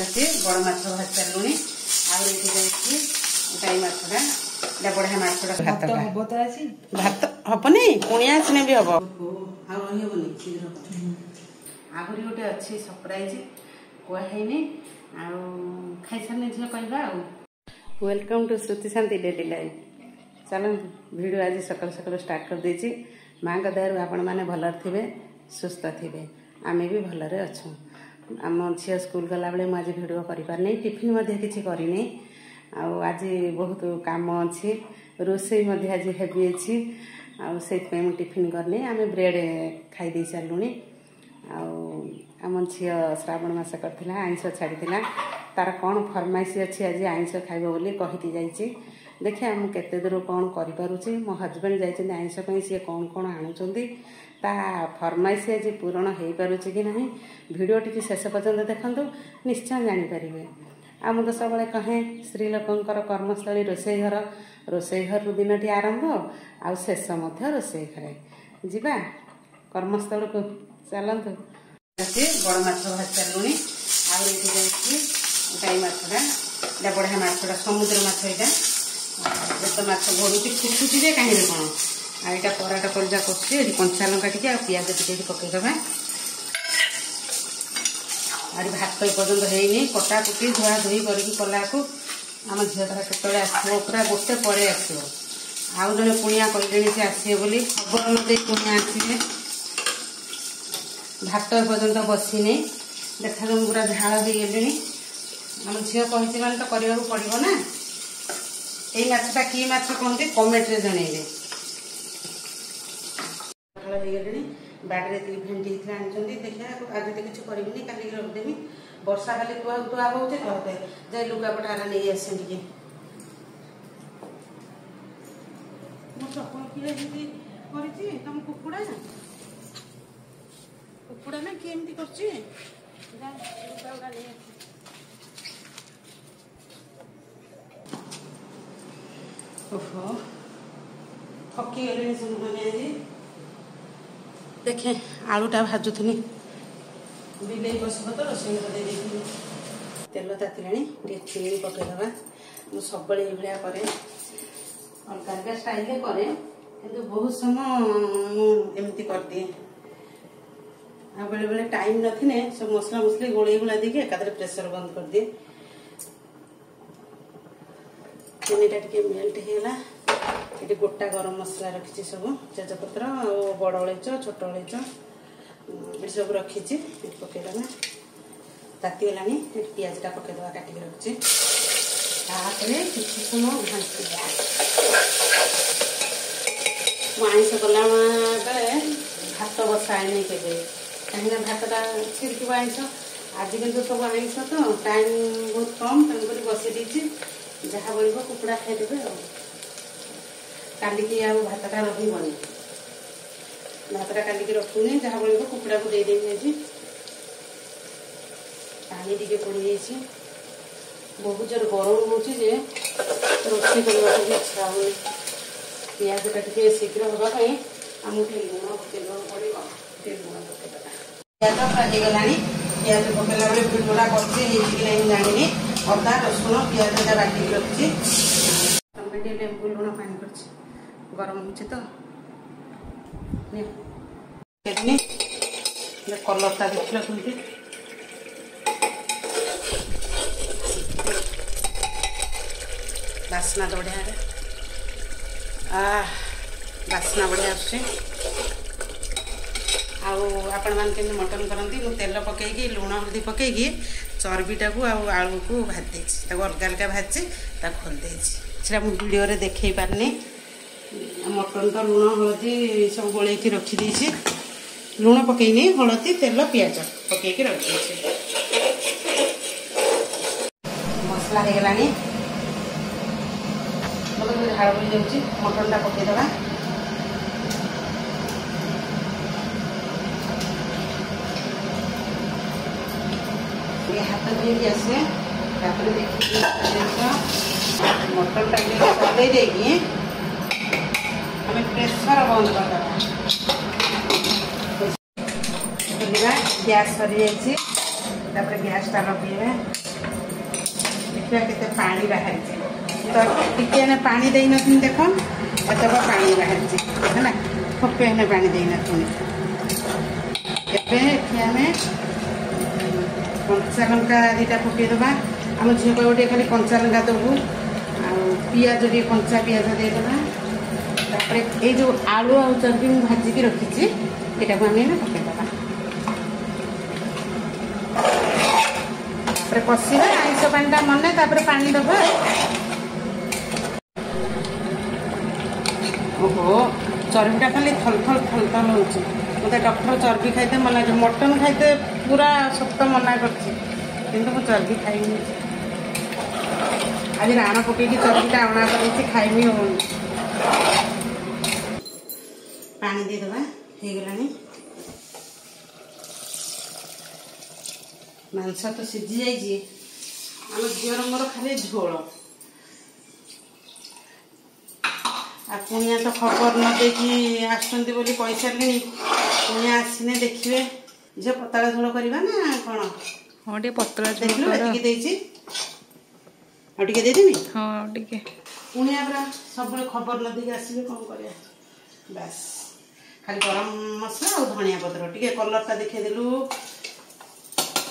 बड़ माछ भाज सारूनी गाई माछटा बढ़िया माछटा भात भात हेनी पुणी आसने भी हम आनी शीघ्र आहरी गोटे अच्छी सरप्राइज कहनी खाई सारे झील कहवा welcome to Shruti Shanti daily life. चलते वीडियो आज सकाल सकाल स्टार्ट कर देछि। माँ का दयार आपण मैंने भल थे सुस्थ थे आम भी भलरे अच्छु। आम झील स्कूल गला बेले मुझे वीडियो करें टिफिन किसी करनी आज बहुत काम अच्छी रोसई आज हेवी अच्छी से टिफिन करनी आम ब्रेड खाई दे सारूँ। आम झी श्रावण मास करथिला आइंष छाड़ी तार कौन फरमाइश अच्छी आज आइंष खाइब बोली कही जाइए। देखिए मुझे केते दूर कौन करुँचे मो हजबैंड जाइए आइंष सी कौन कौन आणुंट ता फरमाइश आज पूरण हो पारुचे कि नहीं वीडियो टी शेष पर्यंत देखु निश्चय जानीपर। आ मुझे सब कहे स्त्री लोकंर कर्मस्थली रोसई घर दिन टी आरंभ आउ शेष रोसई घरे जा कर्मस्थल को चलतु। बड़ माछ भाज सारूनी गाई माछटा बढ़िया माछटा समुद्र माछ यहाँ तो माछ बढ़ुची फुटुची जे कहीं कौन आईटा पराटा परिजा कर कंचा लंका टी पिज टी पकईदे आज भात पर्यटन है कटा कुटी धुआ धुई कला आम झीलटा केतने आसो पूरा गोटे पर आसो आउ जड़े कुणिया कहले से आसवे बोली खबर मत कुणिया आसवे भात पर्यटन बसीनी देखा पूरा झाड़ हो गले आम झील कही मान तो करने पड़ो ना। यही माछटा कि माछ कहते कमेंट रे जनइबे। बाड़े भेंडी आनी देखिए आज तो किसी करी काली रखदेवी वर्षा खाली तुआ तुआ होते कहते जाए लुगापटा नहीं आसे टे सपन किए तुम कुकुड़ा कुकुड़ा ना किए कर थकी गले मैंने देखे आलूटा भाजुनी बिले बसब तो रोसई तेल तातिला चिनी पकईदे मुझे सब भाया कै अलग अलग स्टाइल कै कि बहुत समय एमती करदिए आ बेले बेले टाइम नथिने सब मसला मसली गोलई गुला देके एकादरे प्रेसर बंद कर दिए। चिनीटा टे मेल्ट होगा ये गोटा गरम मसला रखी सब तेजपत्र बड़ अलैच छोट अलैच ये सब रखी पकईदे तातीगला पियाजटा पकईदे काटिक रखी किसी समय भाजवा आइंष कला बेले भात बसाए के कहीं भातटा छिड़क आइंष आज कितु सब आइंष तो टाइम बहुत कम तेणुक बसई देती जहाँ बढ़ कुकुड़ा खाईदे कालिकी भातटा रही भातटा कालिकी रखुनी जहाँ बढ़ कुकुड़ा को देदेवी आज पानी टे पड़ बहुत जोर गरम हो रोषे करने भी इच्छा हो पियाजटा टे शीघ्र हाँपाई आमको टे लुण पकईदा पड़ो लुण पकईदा पियाज फ्राई गला पियाज पकईला बेले भिडटा करती जानी अदा रसुण पियाजा बाटिक रखी लेंबू लुण पानी कर गरम हो कलरटा देखिए केमती बास्ना तो बढ़िया बास्ना बढ़िया आपण मैंने मटन करती तेल पकईकी लुण हल्दी पकईकी चर्बीटा को आलू को भाजी अलग अलग भाजी खोल देटा मुझे वीडियो देखे पारनी मटन तो लुण हलदी सब गोल रखी लुण पकईनी हलदी तेल पियाज पकईकी रखी मसला हो गला मतलब झाड़ पड़ जाऊँगी मटनटा पकईदे हाथ धोई आसे देखिए मटन टाइम चल देगी आम प्रेसर बंद करदे गैस सरी जाइए तापर गैस टा लगे देखिए केते पानी बाहर तो टिके ने पानी दे नथिन देख एतक पानी बाहर है थोपे ने पानी दे नथिन एबे कंचा लंका दीटा पकई दबा आम झील को गोटे खाली कंचा लंका दबू पियाज टे कंचा पियाज देदेबा तापर ये जो आलू आ चर्बी भाजिकी रखी यहाँ को आम पकईदबा कषा आइस पानी मने पानी दबा ओहो चर्बीटा खाली थल थल हो मत डॉक्टर चर्बी खाइते मना मटन खाइते पूरा सख्त मना कर चर्बी खाइनी आज राण पकई चर्बीटा अणा कर खाइमी हो पानी देदेबा हो गला मांस तो सीझी जाइए आम झीर मोर खाली झोल पुनिया तो खबर न देखी आसुँच पैसा पुनिया आसने देखिए झील पतला झोल करवा ना कौन हाँ टे पतला देदेमी हाँ पुनिया पूरा सब खबर न देखी आसवे कौन कर बस खाली गरम मसला और धनिया पत्र टे कलरटा देखदेलु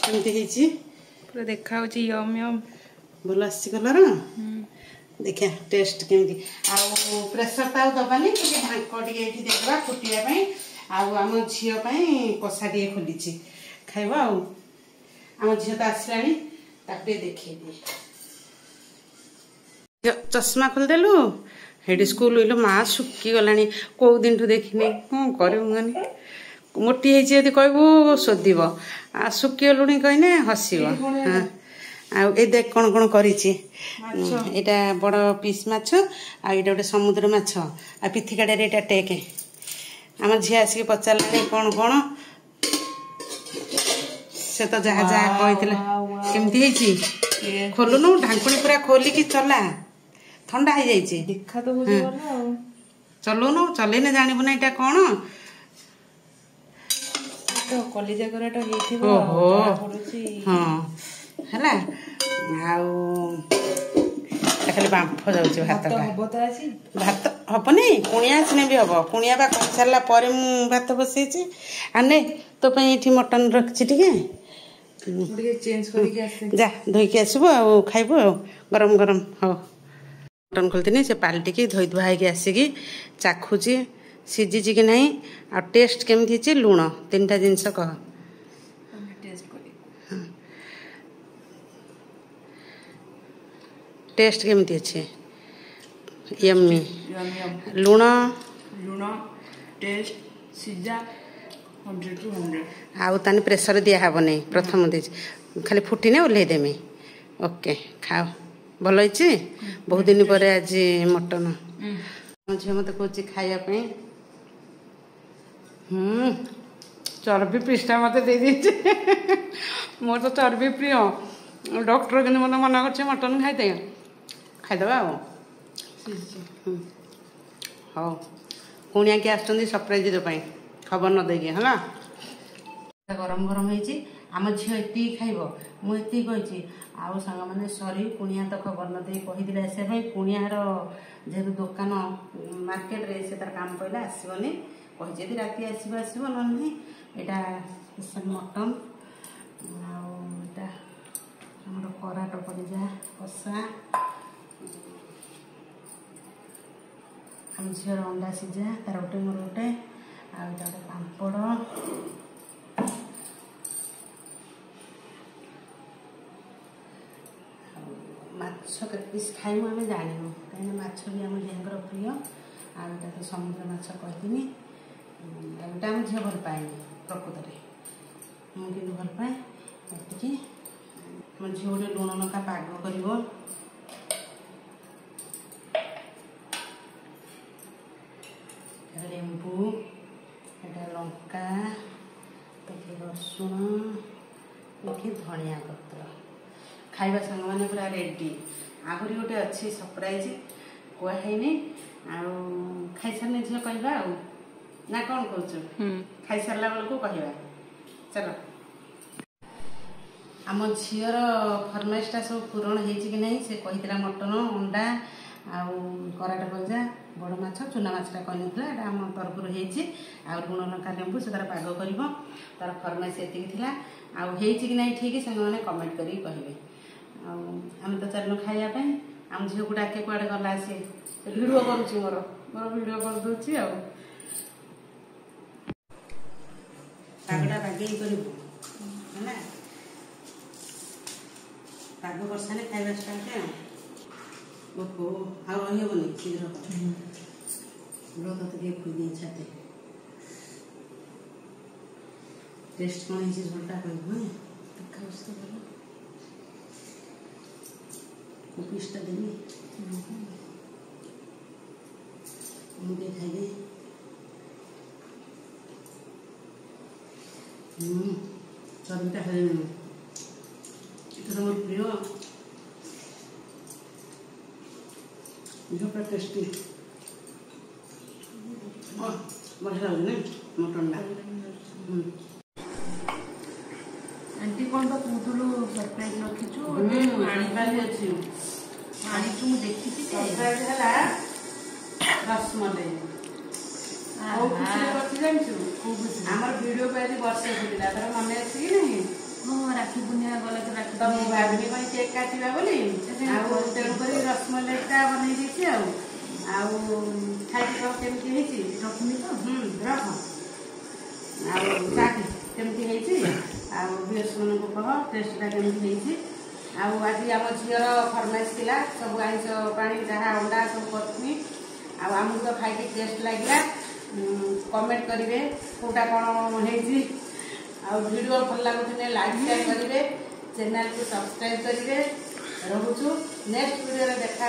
केमती पूरा देखा यम यम भल आसी कलर देखिए टेस्ट केमती आउ प्रेसर तो दबानी ढाक टे देवा फुटापी आम झीपाई कषा टे खोली खाइब आम झील तो आसला देखे चश्मा खोलदेलु हेटी स्कूल माँ सुखी गला कौ दिन ठू देखनी कौन कर मोटी है कहबू शोध सुखी गलुणी कहने हसब हाँ आउ देख कौन कौन करा बड़ पीस माछ आईटा गोटे समुद्र माछ आ पिथिकाटे यहाँ टेके आम झी आसिक पचारा कौन कौन से तो जहाँ जहाँ कही केमती खोलुनु ढांकुणी पूरा खोलिकी चला ठंडा हो देखा तो चलुनु चलेने जानबू ना यहाँ कौन कलिजा कराटा ओहो हाँ है खाली बांफ जाऊँ भात भात हेनी कुणिया आसने भी हम कुणिया बा कर सारा पर भात बसई आने तो ये मटन रखी जा धोईकी आसबू आ खाइबू गरम गरम हो मटन खोलती से पाल्टी धोई धुआ आसिकी चाखुची सीझी कि नहीं आ टेस्ट केमती लुण 3टा जिनस कह टेस्ट केमती अच्छे यम्मी लुण टेस्ट सीजा 100 to 100 आउ ताने प्रेसर दिया हब नहीं प्रथम दे खाली फुटिने ओल्लैदेमी ओके खाओ भल होइछि बहुत दिन पर आज मटन झील मत कह खायापी चर्बी पृष्ठा मत दे मोर तो चर्बी प्रिय डॉक्टर कि मत मना कर मटन खाई खाईदबा हाँ पुणिया कि आस सरप्राइज देपाई खबर न देगी है गरम गरम होती आम झील ये खाइब मुझे कही आउ सांग मैंने सरी कुणिया तो खबर न दे कही आसपा कुणियार जेहतु दुकान मार्केट रे से तार काम पड़ा आसबनी कही राति आसब आसब ना यहाँ मटन आम कराट कलिजा कषा आम झील अंडा सीझा तार गोटे मोर गोटे आगे पापड़ माछ के पीस खाइबू आम जानू कहीं माछ भी आम झील प्रिय आटा तो समुद्र माछ कहनी एटा आम झील भल पाए प्रकृत मुझे भल पाए ये आम झील गोटे लुण लंका पाग कर लेंबू एटा लंका देखिए रसुण देखिए धनिया पत्र खाइबा सांग मैंने पूरा रेडी आहरी गोटे अच्छी सरप्राइज कहनी खाई सारे झील कहवा ना कौन कह खाई सारा बेलू कहवा चलो आम झीर फरमाइशटा सब पूरण हो से कही मटन अंडा आउ कराट भजा बड़ माछ चुना माछटा कहला एटा आम तरफ लुण लंका लेंबू से तार पाग कर तार फरमाइश एति कि ना ठीक से कमेंट करें कहे आम तो चलू खायापी आम झील को डाके कुआड़े गला सी भिडियो करुच्ची मोर भिडियो कर दूची पागटा बागे कर पाग कर सारे खाଇବା स्टार्ट ओहो आ रही शीघ्र गुड़ तो खुदी छाते टेस्ट कौन है झोलटा कह पीसटा देवी मुझे खाइए चर्बीटा खाई এটা আমার প্রিয় এটা টেস্টি बढ़िया लगे ना मटन आंटी कौन तो कौतलु सरप्राइज रखिछु आनी अच्छी आनी मु देखी सरप्राइज है रसमलाई आमर वीडियो पे आज वर्षे बुला तर मन अच्छी कि नहीं राखी पूर्णिमा गला तो राखी तो मुझे भाभी कहीं केक काटा बोली तेणुक रसमलाईटा बनई देती खाई कह केमती रखनी तो रख चाट केमती भिएस मान कह टेस्टा केमती आज आम झीर फरमाइश थी सब आइस पानी जहाँ अंडा सब करनी आमको तो खाई टेस्ट लगे कमेंट करेंगे कौटा कौन हो वीडियो भल लगुने लाइक शेयर करेंगे चैनल को सब्सक्राइब करेंगे रोचु नेक्स्ट वीडियो देखा।